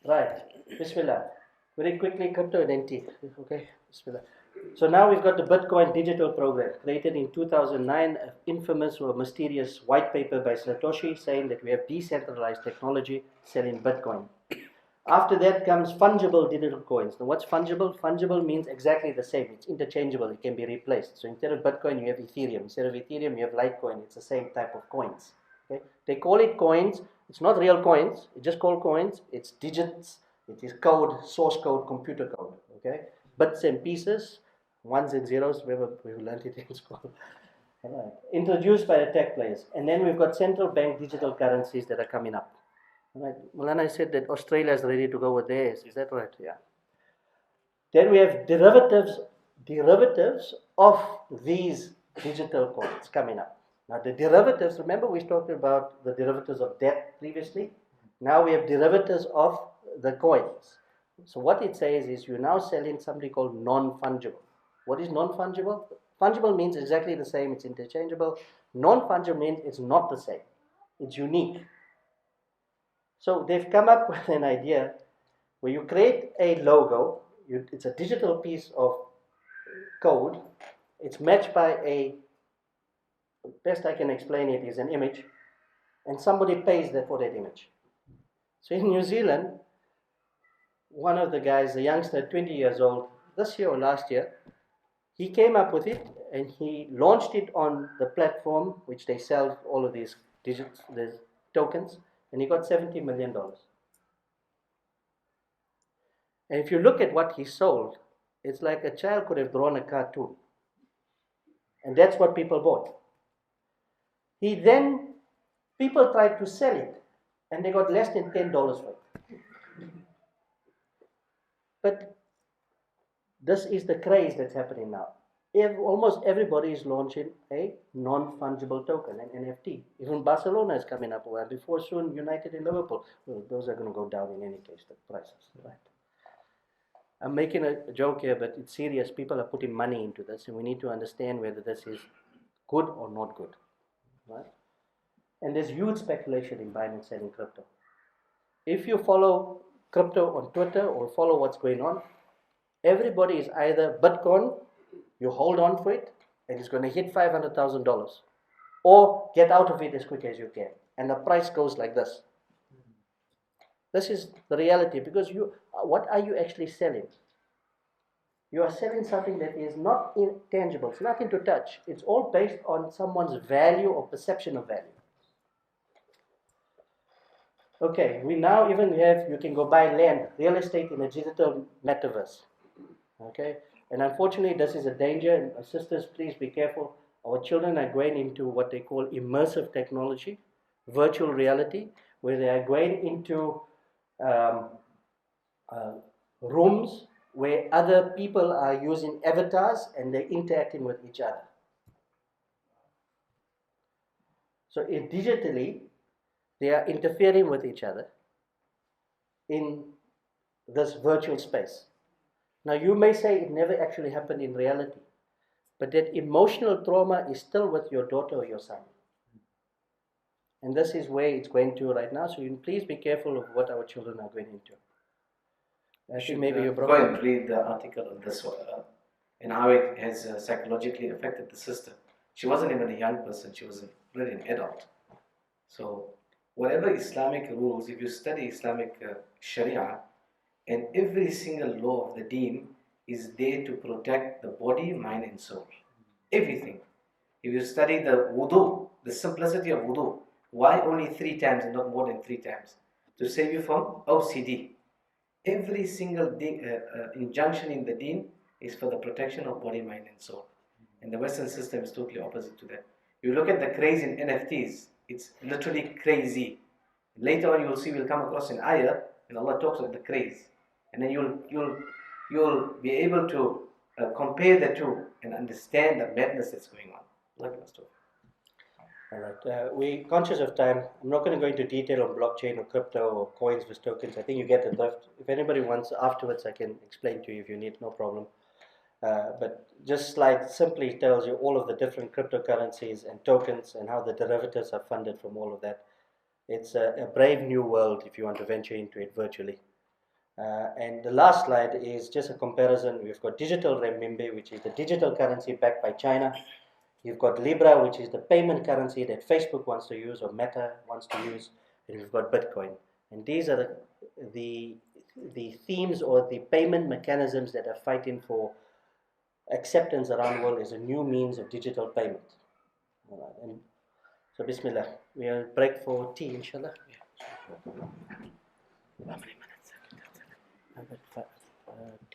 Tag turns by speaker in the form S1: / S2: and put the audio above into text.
S1: Right. Bismillah. Very quickly, crypto and NT. Okay. Bismillah. So now we've got the Bitcoin digital program created in 2009, an infamous or mysterious white paper by Satoshi saying that we have decentralized technology selling Bitcoin. After that comes fungible digital coins. Now, what's fungible? Fungible means exactly the same. It's interchangeable. It can be replaced. So instead of Bitcoin, you have Ethereum. Instead of Ethereum, you have Litecoin. It's the same type of coins. Okay? They call it coins. It's not real coins. It's just called coins. It's digits. It is code, source code, computer code. Okay? Bits and pieces, ones and zeros. We've learned it in school. Right. Introduced by the tech players. And then we've got central bank digital currencies that are coming up. Right. Mulana said that Australia is ready to go with theirs. Is that right? Yeah. Then we have derivatives of these digital coins coming up. Now the derivatives, remember we talked about the derivatives of debt previously? Now we have derivatives of the coins. So what it says is you're now selling something called non-fungible. What is non-fungible? Fungible means exactly the same, it's interchangeable. Non-fungible means it's not the same. It's unique. So they've come up with an idea where you create a logo, it's a digital piece of code, it's matched by best I can explain it is an image, and somebody pays for that image. So in New Zealand, one of the guys, a youngster, 20 years old, this year or last year, he came up with it and he launched it on the platform which they sell all of these digits, these tokens, and he got $70 million. And if you look at what he sold, it's like a child could have drawn a cartoon. And that's what people bought. People tried to sell it, and they got less than $10 for it. But this is the craze that's happening now. Almost everybody is launching a non-fungible token, an NFT. Even Barcelona is coming up, and before soon United and Liverpool. Well, those are going to go down in any case, the prices, right? I'm making a joke here, but it's serious. People are putting money into this, and we need to understand whether this is good or not good, right? And there's huge speculation in buying and selling crypto. If you follow crypto on Twitter or follow what's going on, everybody is either Bitcoin, you hold on for it, and it's going to hit $500,000, or get out of it as quick as you can. And the price goes like this. This is the reality, because what are you actually selling? You are selling something that is not intangible. It's nothing to touch. It's all based on someone's value or perception of value. Okay, we now even have, you can go buy land, real estate in a digital metaverse. Okay, and unfortunately, this is a danger. And sisters, please be careful. Our children are going into what they call immersive technology, virtual reality, where they are going into rooms where other people are using avatars and they're interacting with each other. So digitally, they are interfering with each other in this virtual space. Now, you may say it never actually happened in reality, but that emotional trauma is still with your daughter or your son. And this is where it's going to right now. So please be careful of what our children are going into. I think maybe you
S2: go and read the article on this one and how it has psychologically affected the sister. She wasn't even a young person, she was really an adult. So whatever Islamic rules, if you study Islamic Sharia, and every single law of the deen is there to protect the body, mind and soul. Everything. If you study the wudu, the simplicity of wudu, why only 3 times and not more than 3 times? To save you from OCD. Every single injunction in the deen is for the protection of body, mind and soul. And the Western system is totally opposite to that. You look at the craze in NFTs, it's literally crazy. Later on you will see, we'll come across an ayah and Allah talks about the craze. And then you'll be able to compare the two and understand the madness that's going on. Like that story.
S1: All right. We're conscious of time. I'm not going to go into detail on blockchain or crypto or coins with tokens. I think you get the drift. If anybody wants afterwards, I can explain to you if you need, no problem. But just slide simply tells you all of the different cryptocurrencies and tokens and how the derivatives are funded from all of that. It's a brave new world if you want to venture into it virtually. And the last slide is just a comparison. We've got digital renminbi, which is the digital currency backed by China. You've got Libra, which is the payment currency that Facebook wants to use or Meta wants to use, and we've got Bitcoin. And these are the themes or the payment mechanisms that are fighting for acceptance around the world as a new means of digital payment. All right, and so Bismillah, we'll break for tea, inshallah. How many minutes? About 10 minutes.